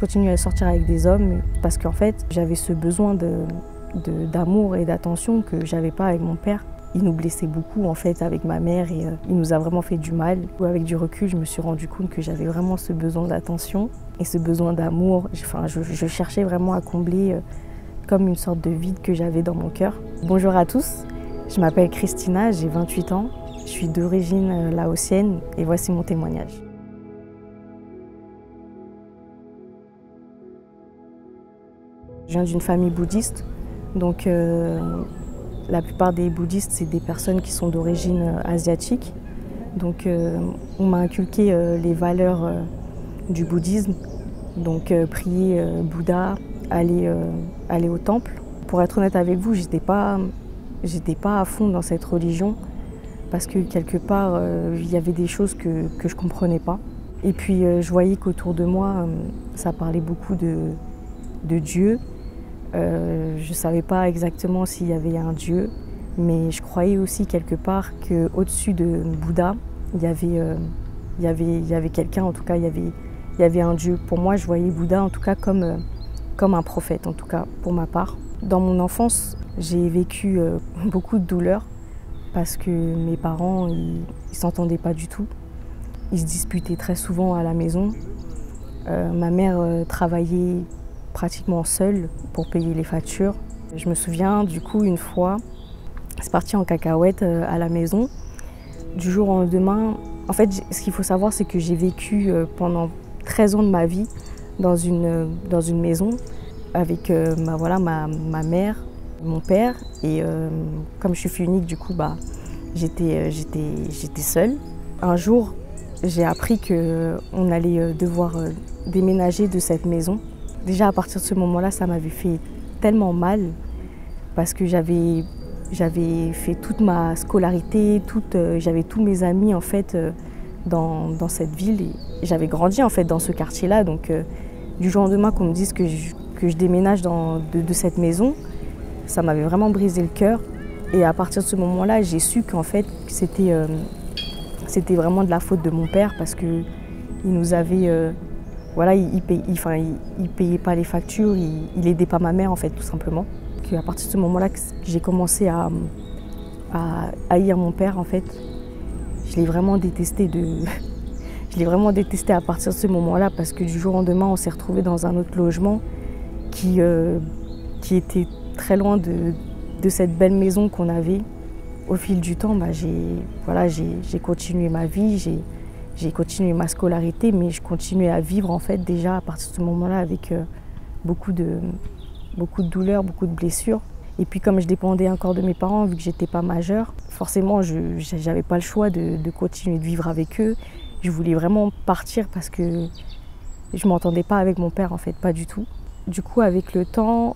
continue à sortir avec des hommes parce qu'en fait, j'avais ce besoin d'amour et d'attention que j'avais pas avec mon père. Il nous blessait beaucoup en fait avec ma mère et il nous a vraiment fait du mal. Avec du recul, je me suis rendu compte que j'avais vraiment ce besoin d'attention et ce besoin d'amour. Enfin, je cherchais vraiment à combler comme une sorte de vide que j'avais dans mon cœur. Bonjour à tous, je m'appelle Christina, j'ai 28 ans, je suis d'origine laotienne et voici mon témoignage. Je viens d'une famille bouddhiste, donc la plupart des bouddhistes, c'est des personnes qui sont d'origine asiatique. Donc on m'a inculqué les valeurs du bouddhisme, donc prier Bouddha, aller au temple. Pour être honnête avec vous, j'étais pas à fond dans cette religion parce que quelque part, il y avait des choses que je comprenais pas. Et puis je voyais qu'autour de moi, ça parlait beaucoup de Dieu. Je ne savais pas exactement s'il y avait un Dieu, mais je croyais aussi quelque part qu'au-dessus de Bouddha, il y avait quelqu'un, en tout cas il y avait un Dieu. Pour moi, je voyais Bouddha en tout cas comme un prophète, en tout cas pour ma part. Dans mon enfance, j'ai vécu beaucoup de douleurs parce que mes parents, ils s'entendaient pas du tout. Ils se disputaient très souvent à la maison. Ma mère travaillait pratiquement seule pour payer les factures. Je me souviens du coup une fois, c'est parti en cacahuète à la maison. Du jour au lendemain, en fait ce qu'il faut savoir c'est que j'ai vécu pendant 13 ans de ma vie dans une maison avec ma mère, mon père et comme je suis fille unique du coup j'étais seule. Un jour j'ai appris qu'on allait devoir déménager de cette maison. Déjà à partir de ce moment-là, ça m'avait fait tellement mal parce que j'avais fait toute ma scolarité, j'avais tous mes amis en fait dans cette ville et j'avais grandi en fait dans ce quartier-là. Donc du jour au lendemain qu'on me dise que je déménage de cette maison, ça m'avait vraiment brisé le cœur. Et à partir de ce moment-là, j'ai su qu'en fait c'était vraiment de la faute de mon père parce que il nous avait il payait pas les factures, il aidait pas ma mère en fait tout simplement. À partir de ce moment-là, j'ai commencé à haïr mon père en fait. Je l'ai vraiment détesté à partir de ce moment-là parce que du jour au lendemain, on s'est retrouvés dans un autre logement qui était très loin de cette belle maison qu'on avait. Au fil du temps, j'ai continué ma vie, j'ai continué ma scolarité, mais je continuais à vivre en fait déjà à partir de ce moment-là avec beaucoup de douleurs, beaucoup de blessures. Et puis comme je dépendais encore de mes parents, vu que j'étais pas majeure, forcément je n'avais pas le choix de continuer de vivre avec eux. Je voulais vraiment partir parce que je m'entendais pas avec mon père en fait, pas du tout. Du coup avec le temps,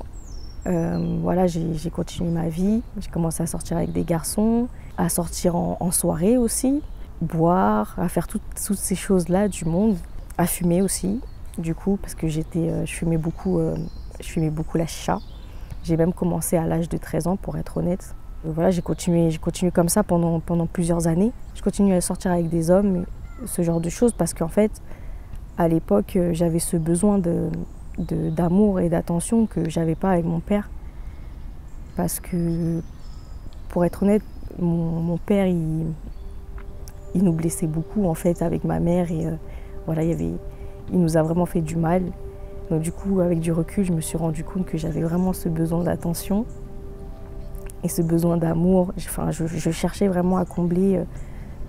j'ai continué ma vie. J'ai commencé à sortir avec des garçons, à sortir en soirée aussi, boire, à faire toutes ces choses-là du monde, à fumer aussi, du coup, parce que je fumais beaucoup la chicha. J'ai même commencé à l'âge de 13 ans, pour être honnête. J'ai continué comme ça pendant plusieurs années. Je continue à sortir avec des hommes, ce genre de choses, parce qu'en fait, à l'époque, j'avais ce besoin d'amour et d'attention que j'avais pas avec mon père. Parce que, pour être honnête, mon père, il nous blessait beaucoup en fait avec ma mère et il nous a vraiment fait du mal. Donc du coup, avec du recul, je me suis rendu compte que j'avais vraiment ce besoin d'attention et ce besoin d'amour. Je cherchais vraiment à combler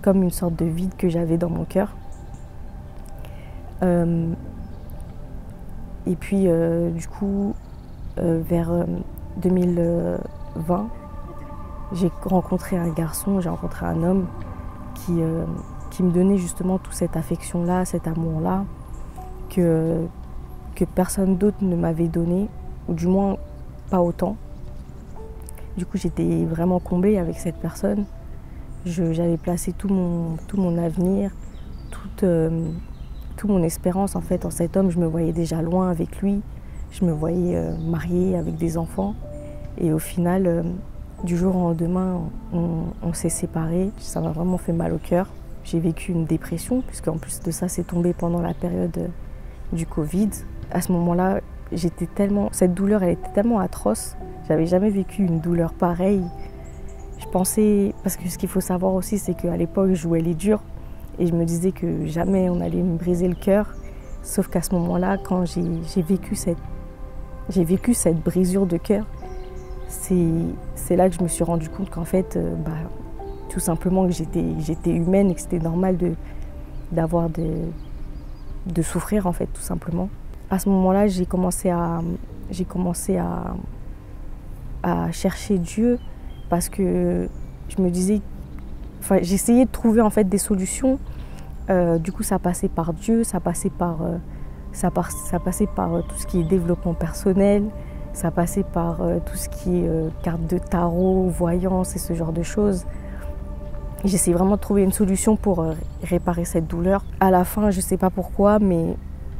comme une sorte de vide que j'avais dans mon cœur. Et puis du coup, vers 2020, j'ai rencontré un garçon, j'ai rencontré un homme qui me donnait justement toute cette affection-là, cet amour-là, que personne d'autre ne m'avait donné, ou du moins pas autant. Du coup, j'étais vraiment comblée avec cette personne. J'avais placé tout mon avenir, toute mon espérance en fait en cet homme. Je me voyais déjà loin avec lui, je me voyais mariée avec des enfants. Et au final, du jour au lendemain, on s'est séparés. Ça m'a vraiment fait mal au cœur. J'ai vécu une dépression, puisqu'en plus de ça, c'est tombé pendant la période du Covid. À ce moment-là, cette douleur, elle était tellement atroce. J'avais jamais vécu une douleur pareille. Je pensais, parce que ce qu'il faut savoir aussi, c'est qu'à l'époque, je jouais les durs et je me disais que jamais on allait me briser le cœur. Sauf qu'à ce moment-là, quand j'ai vécu cette brisure de cœur, c'est là que je me suis rendu compte qu'en fait, tout simplement que j'étais humaine et que c'était normal de souffrir, en fait, tout simplement. À ce moment-là, j'ai commencé à chercher Dieu parce que je me disais, j'essayais de trouver en fait des solutions. Du coup, ça passait par Dieu, ça passait par tout ce qui est développement personnel, ça passait par tout ce qui est carte de tarot, voyance et ce genre de choses. J'essayais vraiment de trouver une solution pour réparer cette douleur. À la fin, je ne sais pas pourquoi, mais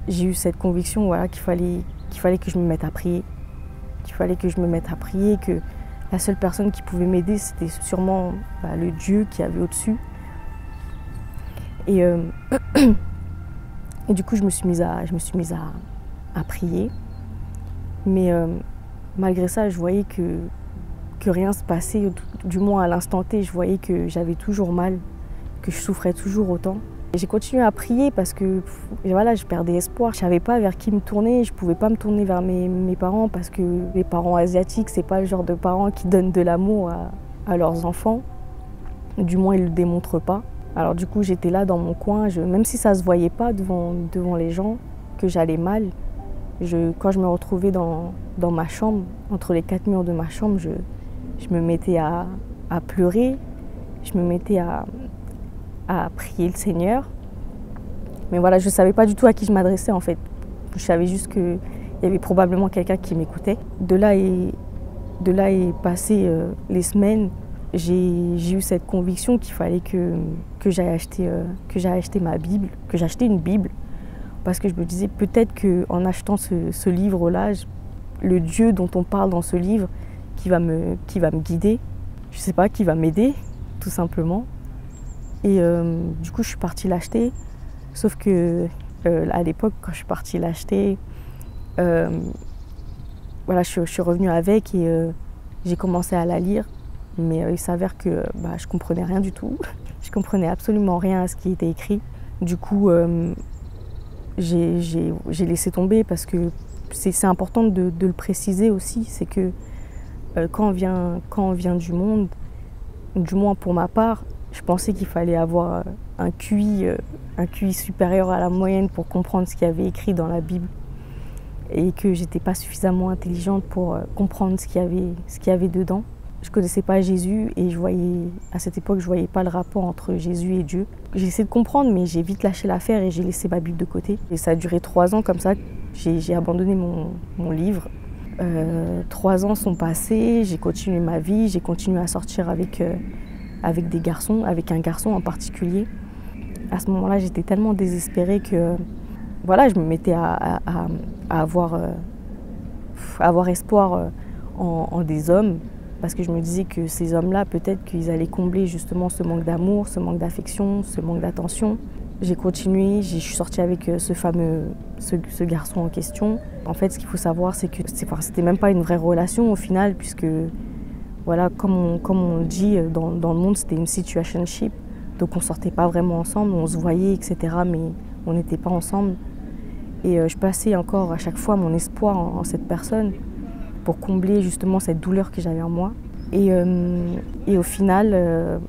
j'ai eu cette conviction, voilà, qu'il fallait que je me mette à prier. Que la seule personne qui pouvait m'aider, c'était sûrement le Dieu qui avait au-dessus. Et du coup, je me suis mise à prier. Mais malgré ça, je voyais que rien ne se passait, du moins à l'instant T, je voyais que j'avais toujours mal, que je souffrais toujours autant. J'ai continué à prier parce que voilà, je perdais espoir. Je ne savais pas vers qui me tourner. Je ne pouvais pas me tourner vers mes parents parce que les parents asiatiques, ce n'est pas le genre de parents qui donnent de l'amour à leurs enfants. Du moins, ils ne le démontrent pas. Alors du coup, j'étais là dans mon coin, même si ça ne se voyait pas devant les gens, que j'allais mal. Quand je me retrouvais dans ma chambre, entre les 4 murs de ma chambre, je me mettais à pleurer, je me mettais à prier le Seigneur. Mais voilà, je ne savais pas du tout à qui je m'adressais en fait. Je savais juste qu'il y avait probablement quelqu'un qui m'écoutait. De là est passé les semaines. J'ai eu cette conviction qu'il fallait que j'aille acheter ma Bible, que j'achetais une Bible. Parce que je me disais peut-être qu'en achetant ce livre-là, le Dieu dont on parle dans ce livre, qui va me guider, je ne sais pas, qui va m'aider, tout simplement. Et du coup, je suis partie l'acheter. Sauf que à l'époque, quand je suis partie l'acheter, voilà, je suis revenue avec et j'ai commencé à la lire. Mais il s'avère que je comprenais rien du tout. Je comprenais absolument rien à ce qui était écrit. Du coup, j'ai laissé tomber parce que c'est important de le préciser aussi. C'est que quand on vient du monde, du moins pour ma part, je pensais qu'il fallait avoir un QI supérieur à la moyenne pour comprendre ce qu'il y avait écrit dans la Bible et que j'étais pas suffisamment intelligente pour comprendre ce qu'il y avait dedans. Je connaissais pas Jésus et à cette époque, je voyais pas le rapport entre Jésus et Dieu. J'ai essayé de comprendre, mais j'ai vite lâché l'affaire et j'ai laissé ma Bible de côté. Et ça a duré 3 ans comme ça. J'ai abandonné mon livre. 3 ans sont passés, j'ai continué ma vie, j'ai continué à sortir avec des garçons, avec un garçon en particulier. À ce moment-là, j'étais tellement désespérée que voilà, je me mettais à avoir espoir en des hommes. Parce que je me disais que ces hommes-là, peut-être qu'ils allaient combler justement ce manque d'amour, ce manque d'affection, ce manque d'attention. J'ai continué, je suis sortie avec ce garçon en question. En fait, ce qu'il faut savoir, c'est que c'était même pas une vraie relation au final, puisque, voilà, comme on le dit dans le monde, c'était une situationship. Donc on sortait pas vraiment ensemble, on se voyait, etc. Mais on n'était pas ensemble. Et je passais encore à chaque fois mon espoir en cette personne, pour combler justement cette douleur que j'avais en moi. Et au final,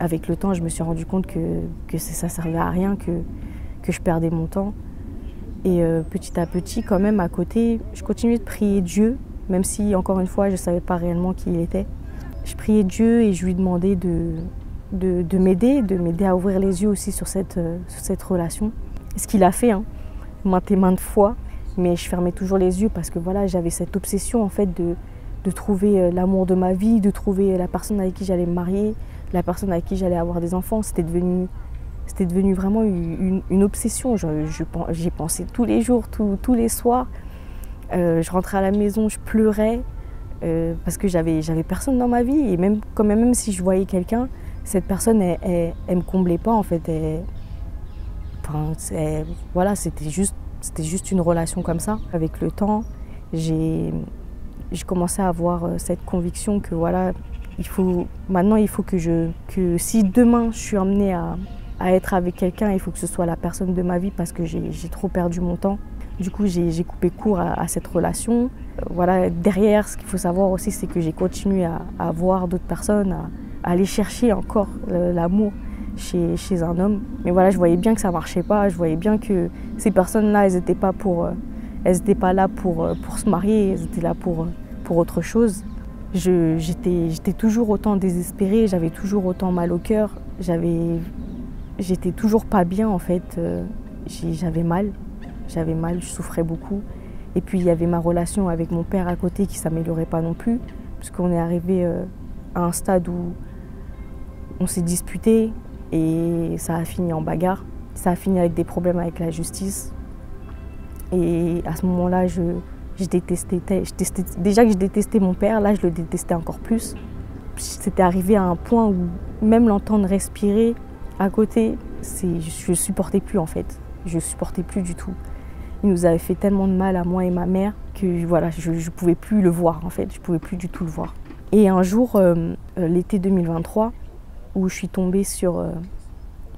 avec le temps, je me suis rendu compte que ça ne servait à rien, que je perdais mon temps. Et petit à petit, quand même, à côté, je continuais de prier Dieu, même si, encore une fois, je ne savais pas réellement qui il était. Je priais Dieu et je lui demandais de m'aider à ouvrir les yeux aussi sur cette relation. Ce qu'il a fait, hein, maintes et maintes fois. Mais je fermais toujours les yeux parce que voilà, j'avais cette obsession en fait de trouver l'amour de ma vie, de trouver la personne avec qui j'allais me marier, la personne avec qui j'allais avoir des enfants. C'était devenu vraiment une obsession. J'y pensais tous les jours, tous les soirs. Je rentrais à la maison, je pleurais parce que j'avais personne dans ma vie. Et même si je voyais quelqu'un, cette personne, elle me comblait pas en fait. Voilà, c'était juste c'était juste une relation comme ça. Avec le temps, j'ai commencé à avoir cette conviction que voilà, maintenant il faut que si demain je suis amenée à être avec quelqu'un, il faut que ce soit la personne de ma vie parce que j'ai trop perdu mon temps. Du coup, j'ai coupé court à cette relation. Voilà, derrière, ce qu'il faut savoir aussi, c'est que j'ai continué à voir d'autres personnes, à aller chercher encore l'amour chez un homme. Mais voilà, je voyais bien que ça ne marchait pas. Je voyais bien que ces personnes-là, elles n'étaient pas là pour se marier, elles étaient là pour autre chose. J'étais toujours autant désespérée, j'avais toujours autant mal au cœur. J'étais toujours pas bien en fait. J'avais mal, je souffrais beaucoup. Et puis il y avait ma relation avec mon père à côté qui ne s'améliorait pas non plus, puisqu'on est arrivé à un stade où on s'est disputé et ça a fini en bagarre. Ça a fini avec des problèmes avec la justice. Et à ce moment-là, déjà que je détestais mon père, là je le détestais encore plus. C'était arrivé à un point où même l'entendre respirer à côté, je ne supportais plus en fait. Je ne supportais plus du tout. Il nous avait fait tellement de mal à moi et ma mère que voilà, je ne pouvais plus le voir en fait. Je ne pouvais plus du tout le voir. Et un jour, l'été 2023, où je suis tombée sur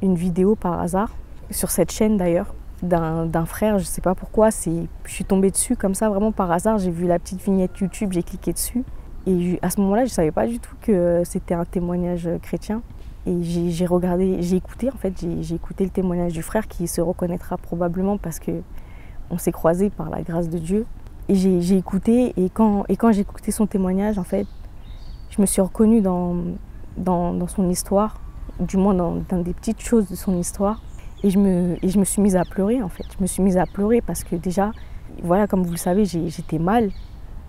une vidéo par hasard, sur cette chaîne d'ailleurs, d'un frère, je ne sais pas pourquoi, je suis tombée dessus comme ça, vraiment par hasard, j'ai vu la petite vignette YouTube, j'ai cliqué dessus. Et à ce moment-là, je ne savais pas du tout que c'était un témoignage chrétien. Et j'ai écouté en fait, j'ai écouté le témoignage du frère qui se reconnaîtra probablement parce qu'on s'est croisés par la grâce de Dieu. Et j'ai écouté, et quand j'ai écouté son témoignage, en fait, je me suis reconnue dans son histoire, du moins dans des petites choses de son histoire. Et je me suis mise à pleurer en fait. Je me suis mise à pleurer parce que déjà, voilà, comme vous le savez, j'étais mal,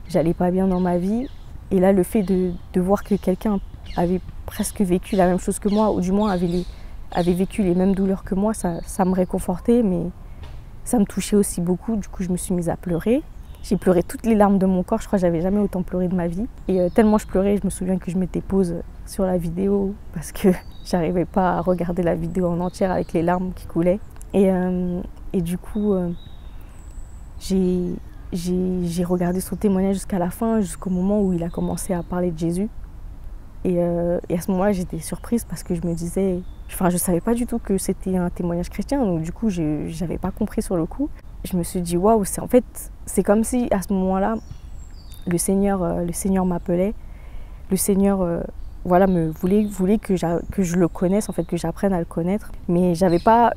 j'allais pas bien dans ma vie. Et là, le fait de voir que quelqu'un avait presque vécu la même chose que moi, ou du moins avait vécu les mêmes douleurs que moi, ça me réconfortait, mais ça me touchait aussi beaucoup. Du coup, je me suis mise à pleurer. J'ai pleuré toutes les larmes de mon corps, je crois que j'avais jamais autant pleuré de ma vie. Et tellement je pleurais, je me souviens que je mettais pause sur la vidéo parce que j'arrivais pas à regarder la vidéo en entière avec les larmes qui coulaient. Et du coup, j'ai regardé son témoignage jusqu'à la fin, jusqu'au moment où il a commencé à parler de Jésus. Et à ce moment-là, j'étais surprise parce que je me disais, enfin, je savais pas du tout que c'était un témoignage chrétien, donc du coup, j'avais pas compris sur le coup. Je me suis dit, waouh, c'est comme si à ce moment-là, le Seigneur m'appelait, le Seigneur, voilà, voulait que je le connaisse, en fait, que j'apprenne à le connaître. Mais j'avais pas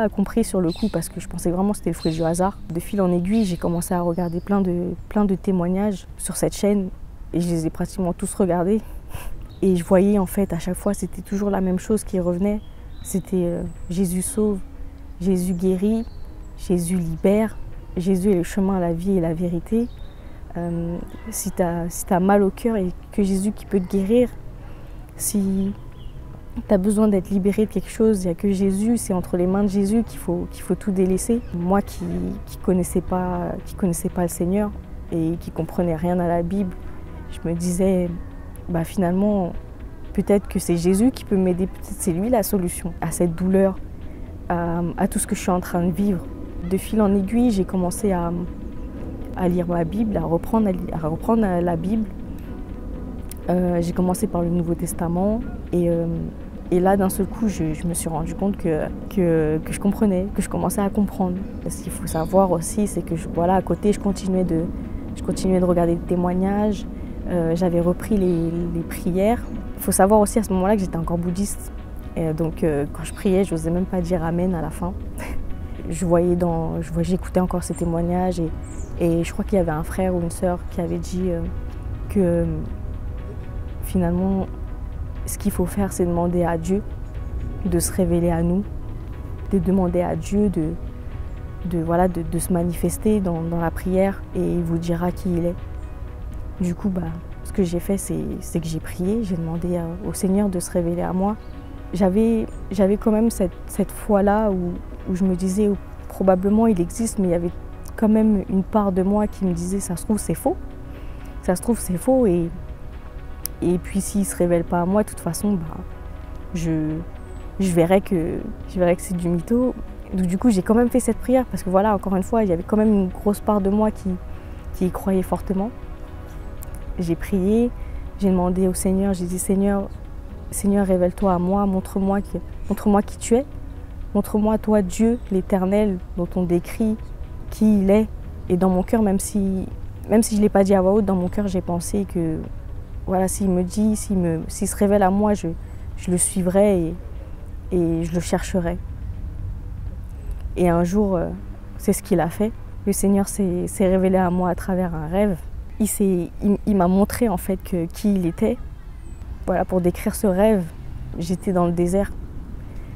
compris sur le coup parce que je pensais vraiment que c'était le fruit du hasard. De fil en aiguille, j'ai commencé à regarder plein de témoignages sur cette chaîne et je les ai pratiquement tous regardés. Et je voyais en fait, à chaque fois, c'était toujours la même chose qui revenait. C'était Jésus sauve, Jésus guérit, Jésus libère, Jésus est le chemin, la vie et la vérité. Si t'as mal au cœur et que Jésus qui peut te guérir, si t'as besoin d'être libéré de quelque chose, il n'y a que Jésus, c'est entre les mains de Jésus qu'il faut tout délaisser. Moi qui connaissais pas le Seigneur et qui comprenais rien à la Bible, je me disais, bah finalement, peut-être que c'est Jésus qui peut m'aider, peut-être c'est lui la solution à cette douleur, à tout ce que je suis en train de vivre. De fil en aiguille, j'ai commencé à lire ma Bible, à reprendre la Bible. J'ai commencé par le Nouveau Testament et là, d'un seul coup, je me suis rendu compte que je comprenais, que je commençais à comprendre. Ce qu'il faut savoir aussi, c'est que voilà, à côté, je continuais de regarder des témoignages. J'avais repris les prières. Il faut savoir aussi à ce moment-là que j'étais encore bouddhiste. Et donc quand je priais, je n'osais même pas dire Amen à la fin. J'écoutais encore ces témoignages et je crois qu'il y avait un frère ou une sœur qui avait dit que finalement, ce qu'il faut faire, c'est demander à Dieu de se révéler à nous, de demander à Dieu de se manifester dans la prière et il vous dira qui il est. Du coup, ce que j'ai fait, c'est que j'ai prié, j'ai demandé au Seigneur de se révéler à moi. J'avais quand même cette foi-là où je me disais, probablement il existe, mais il y avait quand même une part de moi qui me disait, ça se trouve, c'est faux. Ça se trouve, c'est faux. Et puis, s'il ne se révèle pas à moi, de toute façon, je verrai que c'est du mytho. Donc du coup, j'ai quand même fait cette prière parce que voilà, encore une fois, il y avait quand même une grosse part de moi qui y croyait fortement. J'ai prié, j'ai demandé au Seigneur, j'ai dit Seigneur, révèle-toi à moi, montre-moi qui tu es. Montre-moi toi, Dieu, l'Éternel, dont on décrit qui il est. Et dans mon cœur, même si je ne l'ai pas dit à voix haute, dans mon cœur, j'ai pensé que voilà, s'il me dit, s'il se révèle à moi, je le suivrai et je le chercherai. Et un jour, c'est ce qu'il a fait. Le Seigneur s'est révélé à moi à travers un rêve. Il m'a montré en fait qui il était. Voilà, pour décrire ce rêve, j'étais dans le désert.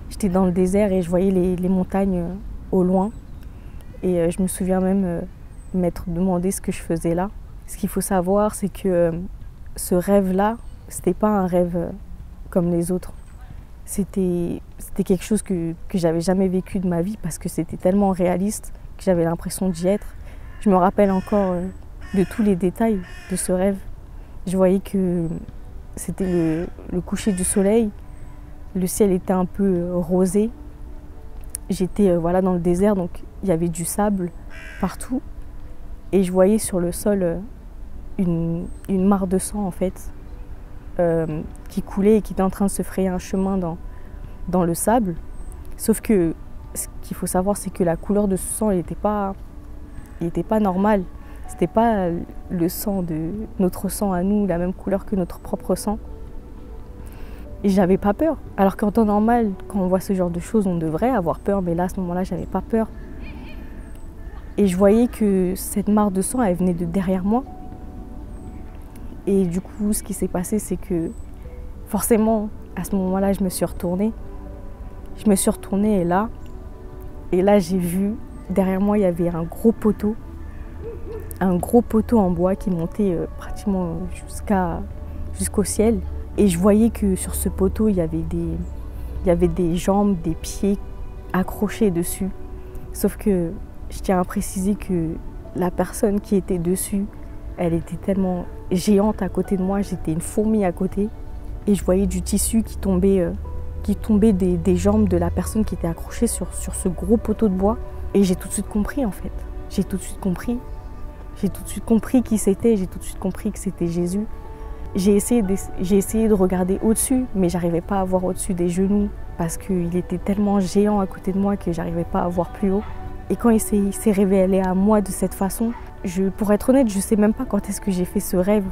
J'étais dans le désert et je voyais les montagnes au loin. Et je me souviens même m'être demandé ce que je faisais là. Ce qu'il faut savoir, c'est que ce rêve-là, c'était pas un rêve comme les autres. C'était quelque chose que j'avais jamais vécu de ma vie parce que c'était tellement réaliste que j'avais l'impression d'y être. Je me rappelle encore de tous les détails de ce rêve. Je voyais que c'était le coucher du soleil. Le ciel était un peu rosé. J'étais voilà, dans le désert, donc il y avait du sable partout. Et je voyais sur le sol une mare de sang en fait, qui coulait et qui était en train de se frayer un chemin dans le sable. Sauf que ce qu'il faut savoir, c'est que la couleur de ce sang, il n'était pas normal. C'était pas le sang notre sang à nous, la même couleur que notre propre sang. Et j'avais pas peur. Alors qu'en temps normal, quand on voit ce genre de choses, on devrait avoir peur. Mais là, à ce moment-là, j'avais pas peur. Et je voyais que cette mare de sang, elle venait de derrière moi. Et du coup, ce qui s'est passé, c'est que forcément, à ce moment-là, je me suis retournée. Et là, j'ai vu, derrière moi, il y avait un gros poteau en bois qui montait pratiquement jusqu'au ciel. Et je voyais que sur ce poteau, il y avait des jambes, des pieds accrochés dessus. Sauf que je tiens à préciser que la personne qui était dessus, elle était tellement géante à côté de moi, j'étais une fourmi à côté. Et je voyais du tissu qui tombait des jambes de la personne qui était accrochée sur ce gros poteau de bois. Et j'ai tout de suite compris en fait. J'ai tout de suite compris qui c'était, j'ai tout de suite compris que c'était Jésus. J'ai essayé de regarder au-dessus, mais j'arrivais pas à voir au-dessus des genoux parce qu'il était tellement géant à côté de moi que j'arrivais pas à voir plus haut. Et quand il s'est révélé à moi de cette façon, pour être honnête, je sais même pas quand est-ce que j'ai fait ce rêve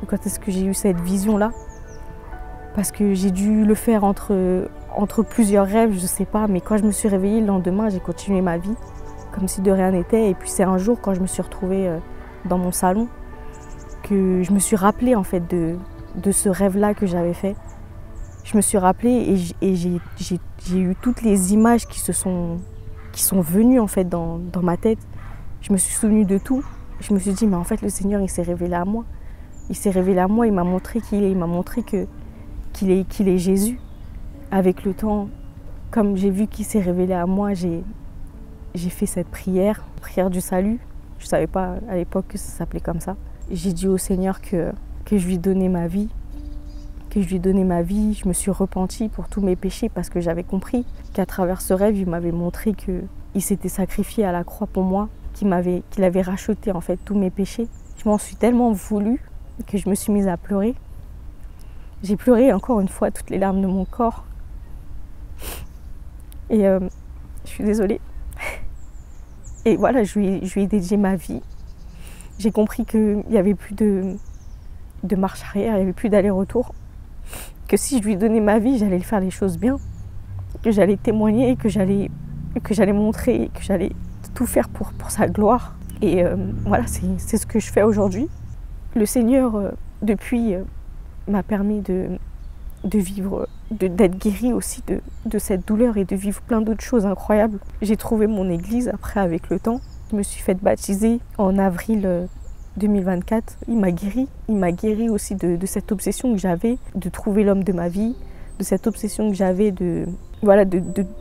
ou quand est-ce que j'ai eu cette vision-là. Parce que j'ai dû le faire entre plusieurs rêves, je sais pas, mais quand je me suis réveillée le lendemain, j'ai continué ma vie comme si de rien n'était. Et puis c'est un jour, quand je me suis retrouvée dans mon salon, que je me suis rappelée en fait de ce rêve-là que j'avais fait. Je me suis rappelée et j'ai eu toutes les images qui sont venues en fait dans ma tête. Je me suis souvenue de tout. Je me suis dit, mais en fait le Seigneur, il s'est révélé à moi. Il s'est révélé à moi, il m'a montré qui il est, il m'a montré qu'il est Jésus. Avec le temps, comme j'ai vu qu'il s'est révélé à moi, j'ai fait cette prière du salut. Je ne savais pas à l'époque que ça s'appelait comme ça. J'ai dit au Seigneur que je lui donnais ma vie. Je me suis repentie pour tous mes péchés parce que j'avais compris qu'à travers ce rêve, il m'avait montré qu'il s'était sacrifié à la croix pour moi, qu'il avait racheté en fait tous mes péchés. Je m'en suis tellement voulu que je me suis mise à pleurer. J'ai pleuré encore une fois toutes les larmes de mon corps. Et je suis désolée. Et voilà, je lui ai dédié ma vie. J'ai compris qu'il n'y avait plus de marche arrière, il n'y avait plus d'aller-retour. Que si je lui donnais ma vie, j'allais faire les choses bien. Que j'allais témoigner, que j'allais montrer, que j'allais tout faire pour sa gloire. Et voilà, c'est ce que je fais aujourd'hui. Le Seigneur, depuis, m'a permis de vivre, d'être guérie aussi de cette douleur et de vivre plein d'autres choses incroyables. J'ai trouvé mon église après avec le temps. Je me suis faite baptiser en avril 2024. Il m'a guérie aussi de cette obsession que j'avais de trouver l'homme de ma vie, de cette obsession que j'avais de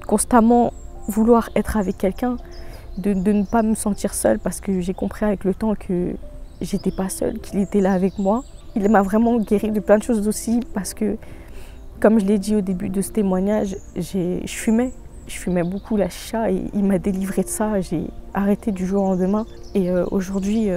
constamment vouloir être avec quelqu'un, de ne pas me sentir seule parce que j'ai compris avec le temps que j'étais pas seule, qu'il était là avec moi. Il m'a vraiment guérie de plein de choses aussi parce que, comme je l'ai dit au début de ce témoignage, je fumais. je fumais beaucoup la chicha et il m'a délivré de ça. J'ai arrêté du jour au lendemain. Et aujourd'hui,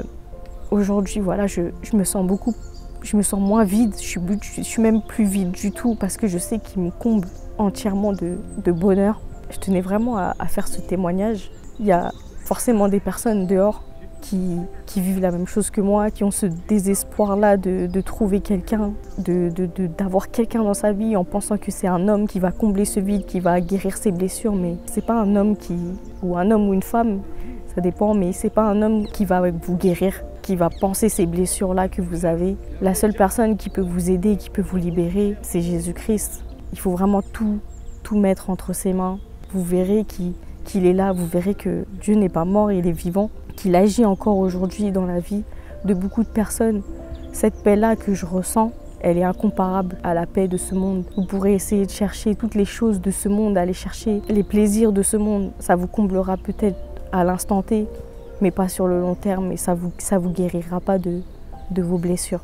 voilà, je me sens moins vide. Je suis même plus vide du tout parce que je sais qu'il me comble entièrement de bonheur. Je tenais vraiment à faire ce témoignage. Il y a forcément des personnes dehors qui vivent la même chose que moi, qui ont ce désespoir-là de trouver quelqu'un, d'avoir quelqu'un dans sa vie en pensant que c'est un homme qui va combler ce vide, qui va guérir ses blessures. Mais c'est pas un homme ou une femme, ça dépend, mais c'est pas un homme qui va vous guérir, qui va penser ces blessures-là que vous avez. La seule personne qui peut vous aider, qui peut vous libérer, c'est Jésus-Christ. Il faut vraiment tout mettre entre ses mains. Vous verrez qu'il est là, vous verrez que Dieu n'est pas mort, il est vivant, qu'il agit encore aujourd'hui dans la vie de beaucoup de personnes. Cette paix-là que je ressens, elle est incomparable à la paix de ce monde. Vous pourrez essayer de chercher toutes les choses de ce monde, aller chercher les plaisirs de ce monde. Ça vous comblera peut-être à l'instant T, mais pas sur le long terme, et ça vous guérira pas de vos blessures.